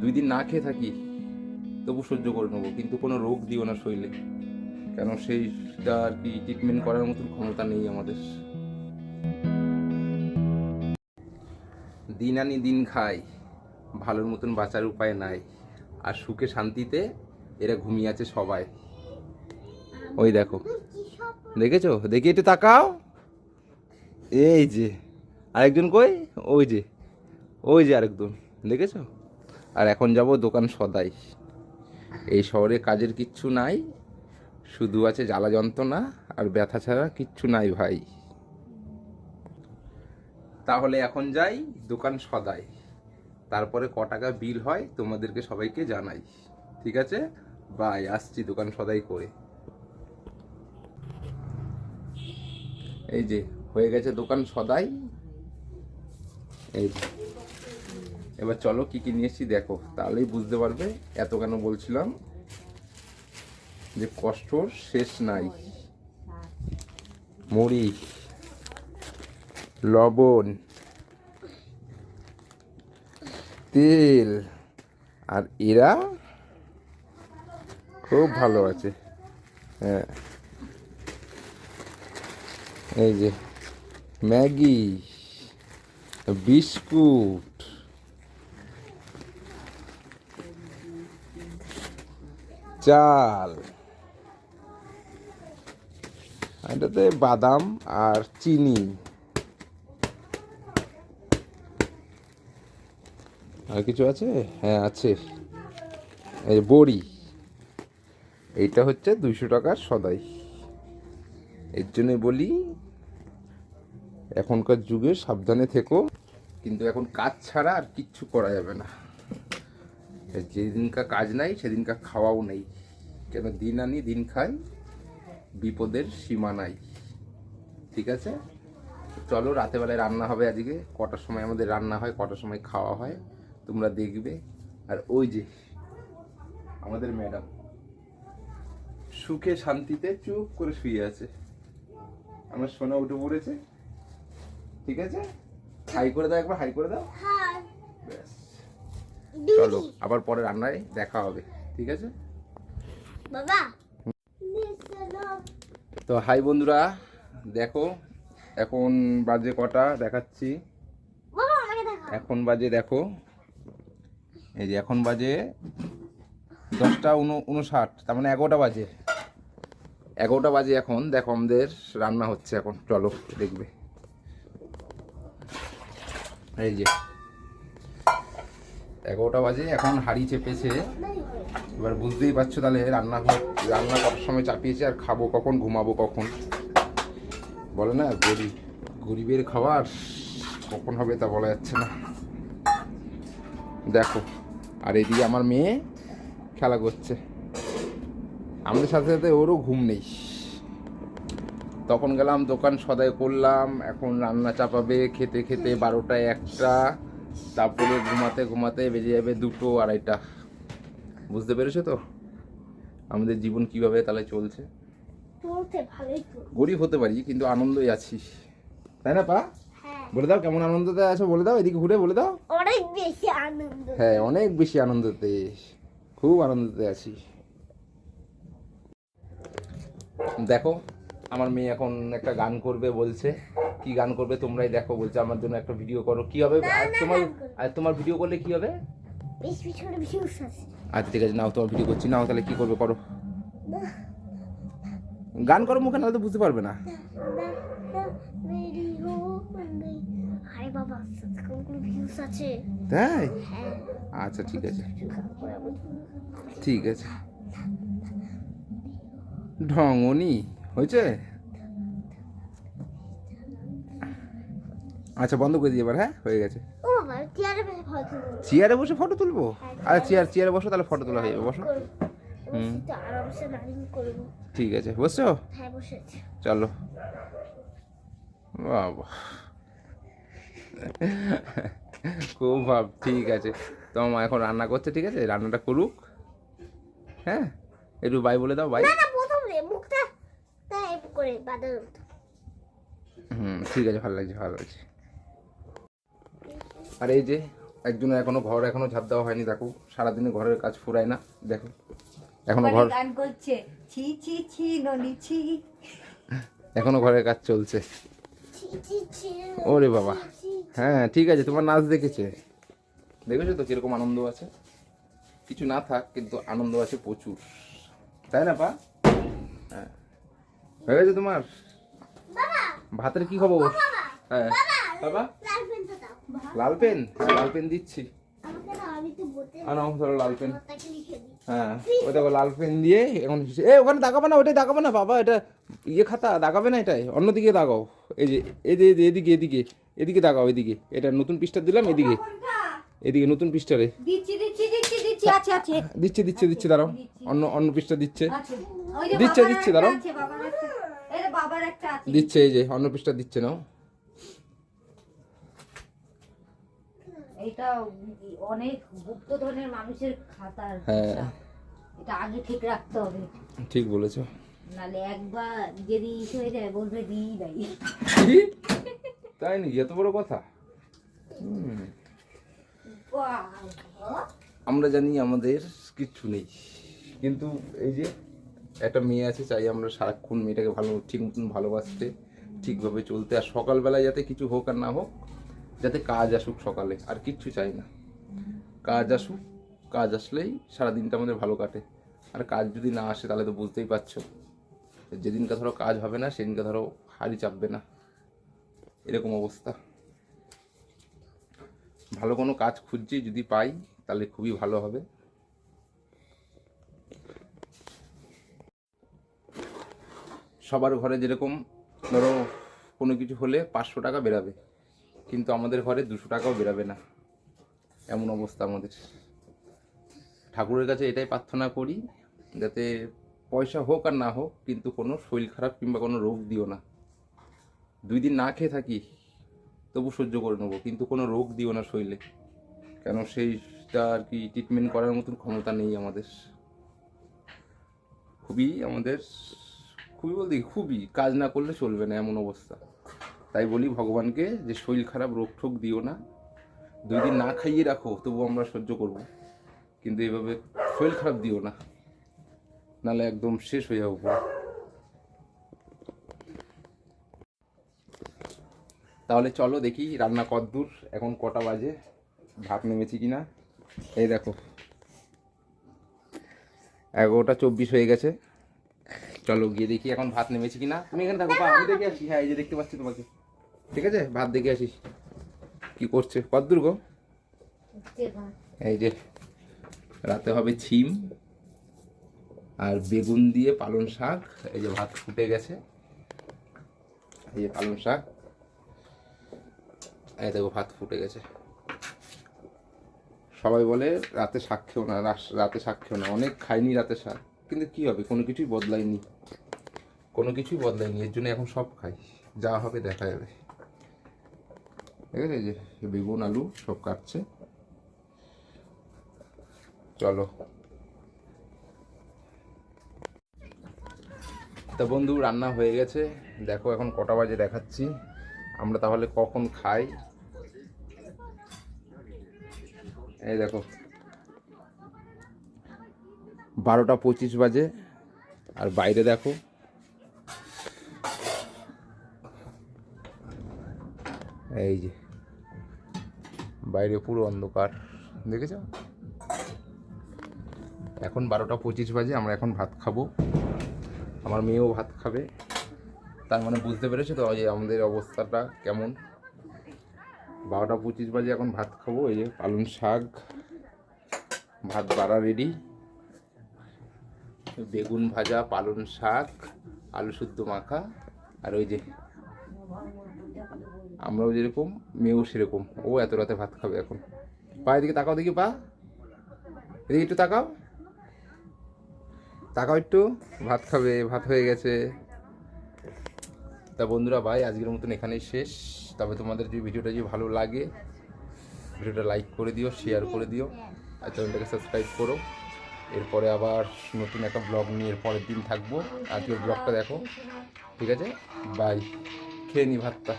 2 দিন না খেয়ে থাকি তবু সহ্য করে নেবো, কিন্তু কোনো রোগ দিও না শরীরে, কেন সেইটা আর কি ট্রিটমেন্ট করার মতন ক্ষমতা নেই আমাদের। দিন আনি দিন খাই, ভালোর মতন বাঁচার উপায় নাই, আর সুখে শান্তিতে এরা ঘুমিয়ে আছে সবাই। ওই দেখো, দেখেছো? দেখি একটু তাকাও, এই যে আরেকজন কই, ওই যে, ওই যে আরেকজন, দেখেছো? আর এখন যাব দোকান সদাই। এই শহরে কাজের কিচ্ছু নাই, শুধু আছে জ্বালা যন্ত্রণা আর ব্যথা ছাড়া কিচ্ছু নাই ভাই। তাহলে এখন যাই দোকান সদাই, তারপরে ক টাকা বিল হয় তোমাদেরকে সবাইকে জানাই, ঠিক আছে? বাই, আসছি দোকান সদাই করে। এই যে হয়ে গেছে দোকান সদাই, এই যে। এবার চলো কি কি নিয়ে এসেছি দেখো, তাহলেই বুঝতে পারবে এত কেন বলছিলাম যে কষ্টর শেষ নাই। মরিচ, লবণ, তেল, আর এরা খুব ভালো আছে। হ্যাঁ, এই যে ম্যাগি, বিস্কুট, চাল, এটাতে বাদাম আর চিনি, আর কিছু আছে? হ্যাঁ আছে, এই বড়ি। এইটা হচ্ছে 200 টাকার সদাই। এর জন্য বলি এখনকার যুগে সাবধানে থেকো, কিন্তু এখন কাজ ছাড়া আর কিচ্ছু করা যাবে না। যেদিনকার কাজ নাই সেদিনকার খাওয়াও নেই, কেন দিন আনি দিন খাই, বিপদের সীমা নাই, ঠিক আছে? চলো, রাতেবেলায় রান্না হবে আজকে, কটার সময় আমাদের রান্না হয়, কটার সময় খাওয়া হয় তোমরা দেখবে। আর ওই যে আমাদের ম্যাডাম সুখে শান্তিতে চুপ করে শুয়ে আছে, আমার সোনা উঠে পড়েছে, ঠিক আছে? হাই করে দাও একবার, হাই করে দাও। ব্যাস, চলো আবার পরে রান্নায় দেখা হবে, ঠিক আছে বাবা? তো হাই বন্ধুরা, দেখো এখন বাজে কটা দেখাচ্ছি। এখন বাজে দেখো, এই যে এখন বাজে 10টা 59, তার মানে 11টা বাজে। 11টা বাজে এখন, দেখো আমাদের রান্না হচ্ছে এখন, চলো দেখবে। এই যে 11টা বাজে এখন, হাঁড়ি চেপেছে। এবার বুঝতেই পারছো তাহলে রান্না করার সময় চাপিয়েছে, আর খাবো কখন, ঘুমাবো কখন, বলে না গরিবের খাবার কখন হবে তা বলা যাচ্ছে না। দেখো, আর এদিকে আমার মেয়ে খেলা করছে আমাদের সাথে সাথে, ওরও ঘুম নেই। তখন গেলাম দোকান সদাই করলাম, এখন রান্না চাপাবে, খেতে খেতে 12টা 1টা, তারপরে ঘুমাতে ঘুমাতে বেজে যাবে 2টো 2:30। বুঝতে পেরেছো তো আমাদের জীবন কিভাবে তাহলে চলছে? গরিব হতে পারি কিন্তু আনন্দই আছি, তাই না পা? বলে দাও কেমন আনন্দতে আছো, বলে দাও, এদিকে ঘুরে বলে দাও। অনেক বেশি আনন্দ। হ্যাঁ, অনেক বেশি আনন্দতে, খুব আনন্দতে আছি। দেখো আমার মেয়ে এখন একটা গান করবে বলছে, কি গান করবে তোমরাই দেখো। বলছে আমার জন্য একটা ভিডিও করো, কি হবে তোমার ভিডিও করলে কি হবে? আচ্ছা ঠিক আছে, নাও তোমার ভিডিও করছি, নাও তাহলে কি করবে করো, গান করো, মুখে না তো বুঝতে পারবে না। তাই? আচ্ছা ঠিক আছে, ঠিক আছে। ঢঙ্গনি হয়েছে, আচ্ছা বন্ধ করে দিই এবার। হ্যাঁ হয়ে গেছে। চেয়ারে বসে ফটো তুলবো? আচ্ছা চেয়ারে বসো, তাহলে ফটো তোলা হয়ে যাবে, বসো। ঠিক আছে, বসছো? চলো বাবা, খুব ভাব, ঠিক আছে। তো মা এখন রান্না করছে, ঠিক আছে, রান্নাটা করুক। হ্যাঁ, একটু বাই বলে দাও, বাই। ঠিক আছে, ভালো লাগছে, ভালো লাগছে। আর এই যে একজনের এখনো ঘর এখনো ঝাড় দেওয়া হয়নি, দেখো সারাদিনে ঘরের কাজ ফুরায় না, দেখো এখনো ঘর, গান করছে ছি ছি ছি ননি ছি। এখনো ঘরের কাজ চলছে। ছি, ছি, ছি, ওরে বাবা, ছি, হ্যাঁ ঠিক আছে, তোমার নাচ দেখেছে, দেখেছো তো কিরকম আনন্দ আছে, কিছু না থাক কিন্তু আনন্দ আছে প্রচুর, তাই না পা? হ্যাঁ হয়ে গেছে তোমার বাবা ভাতের কি খবর? হ্যাঁ বাবা, লাল পেনটা দাও। লাল পেন, হ্যাঁ লাল পেন দিচ্ছি, আমাকে দাও, আমি তো বলতে আনাও ধরো লাল পেন। তাকে লিখে দিই। হ্যাঁ ওই দেখো লাল পেন দিয়ে এখন ওখানে দাগাবে না, ওইটাই দাগাবে না বাবা, এটা ইয়ে খাতা দাগাবে না, এটাই অন্যদিকে দাগাও, এই যে এদিকে এদিকে এদিকে দাগাও, এদিকে এটা নতুন পৃষ্ঠা দিলাম, এদিকে এদিকে নতুন পৃষ্ঠারে দিচ্ছি দিচ্ছি দিচ্ছি দিচ্ছি আছে আছে দিচ্ছে দাঁড়াও, অন্য পৃষ্ঠা দিচ্ছে, আছে। ওই যে দিচ্ছে, বাবার দিচ্ছে, একটা দাঁড়াও। আছে, বাবার একটা। এই যে বাবার একটা আছে। দিচ্ছে, এই যে অন্য পৃষ্ঠা দিচ্ছে নাও। এটা অনেক গুপ্তধনের মানুষের খাতার হ্যাঁ। হিসাব। এটা আগে ঠিক রাখতে হবে, ঠিক বলেছো। নালে একবার যদি ইসে হয়ে যায় বলবে দিই নাই। কি? তাই নাকি, এত বড় কথা? আমরা জানি আমাদের কিচ্ছু নেই, কিন্তু এই যে একটা মেয়ে আছে, চাই আমরা সারাক্ষণ মেয়েটাকে ভালো ঠিক মতন ভালোবাসতে, ঠিকভাবে চলতে, আর সকালবেলায় যাতে কিছু হোক আর না হোক, যাতে কাজ আসুক সকালে, আর কিচ্ছু চাই না, কাজ আসুক, কাজ আসলেই সারাদিনটা আমাদের ভালো কাটে, আর কাজ যদি না আসে তাহলে তো বুঝতেই পারছো, যেদিনকে ধরো কাজ হবে না সেদিনকে ধরো হাড়ি চাপবে না, এরকম অবস্থা। ভালো কোনো কাজ খুঁজছি, যদি পাই তাহলে খুবই ভালো হবে। সবার ঘরে যেরকম ধরো কোনো কিছু হলে 500 টাকা বেরাবে, কিন্তু আমাদের ঘরে 200 টাকাও বেরাবে না, এমন অবস্থা আমাদের। ঠাকুরের কাছে এটাই প্রার্থনা করি, যাতে পয়সা হোক আর না হোক, কিন্তু কোনো শরীর খারাপ কিংবা কোনো রোগ দিও না। 2 দিন না খেয়ে থাকি তবু সহ্য করে নেবো, কিন্তু কোনো রোগ দিও না শরীরে, কেন সেইটা আর কি ট্রিটমেন্ট করার মতন ক্ষমতা নেই আমাদের। খুবই বলতে কি, খুবই কাজ না করলে চলবে না, এমন অবস্থা। তাই বলি ভগবানকে যে শরীর খারাপ রোগ ঠোক দিও না, 2 দিন না খাইয়ে রাখো তবু আমরা সহ্য করব, কিন্তু এভাবে শরীর খারাপ দিও না, নাহলে একদম শেষ হয়ে যাবো পুরো। তাহলে চলো দেখি রান্না কতদূর, এখন কটা বাজে, ভাত নেমেছি কিনা। এই দেখো 11:24 হয়ে গেছে, চলো গিয়ে দেখি এখন ভাত নেমেছি কিনা। তুমি এখানে থাকো, আমি দেখে আসি। হ্যাঁ এই যে দেখতে পাচ্ছি তোমাকে, ঠিক আছে, ভাত দেখে আসি কি করছে। কতদূর গো? এই যে রাতে হবে ছিম আর বেগুন দিয়ে পালং শাক, এই যে ভাত ফুটে গেছে, এই যে পালং শাক, এই দেখো ভাত ফুটে গেছে। সবাই বলে রাতে শাক খেও না, রাতে শাক খেও না, অনেক খাইনি রাতে শাক, কিন্তু কি হবে, কোনো কিছুই বদলায়নি, এর জন্য এখন সব খাই, যা হবে দেখা যাবে। ঠিক আছে, এই যে বেগুন আলু সব কাটছে, চলো। তা বন্ধু রান্না হয়ে গেছে, দেখো এখন কটা বাজে দেখাচ্ছি, আমরা তাহলে কখন খাই। এই দেখো 12:25 বাজে, আর বাইরে দেখো এই যে বাইরে পুরো অন্ধকার, দেখেছ? এখন 12:25 বাজে, আমরা এখন ভাত খাবো, আমার মেয়েও ভাত খাবে, তার মানে বুঝতে পেরেছো তো যে আমাদের অবস্থাটা কেমন। 12:25 বাজে, এখন ভাত খাবো। এই যে পালং শাক, ভাত বাড়া রেডি, বেগুন ভাজা, পালং শাক, আলু শুদ্ধ মাখা, আর ওই যে আমরাও যেরকম মেয়েও সেরকম, ও এত রাতে ভাত খাবে এখন। পা এদিকে তাকাও, দেখি পা এদিকে একটু তাকাও একটু, ভাত খাবে, ভাত হয়ে গেছে। তা বন্ধুরা ভাই আজকের মতন এখানেই শেষ। তবে তোমাদের যদি ভিডিওটা যদি ভালো লাগে, ভিডিওটা লাইক করে দিও, শেয়ার করে দিও, আর চ্যানেলটাকে সাবস্ক্রাইব করো। এরপরে আবার নতুন একটা ব্লগ নিয়ে এর পরের দিন থাকবো। আজকের ব্লগটা দেখো, ঠিক আছে, বাই। খেয়ে নি ভাতটা।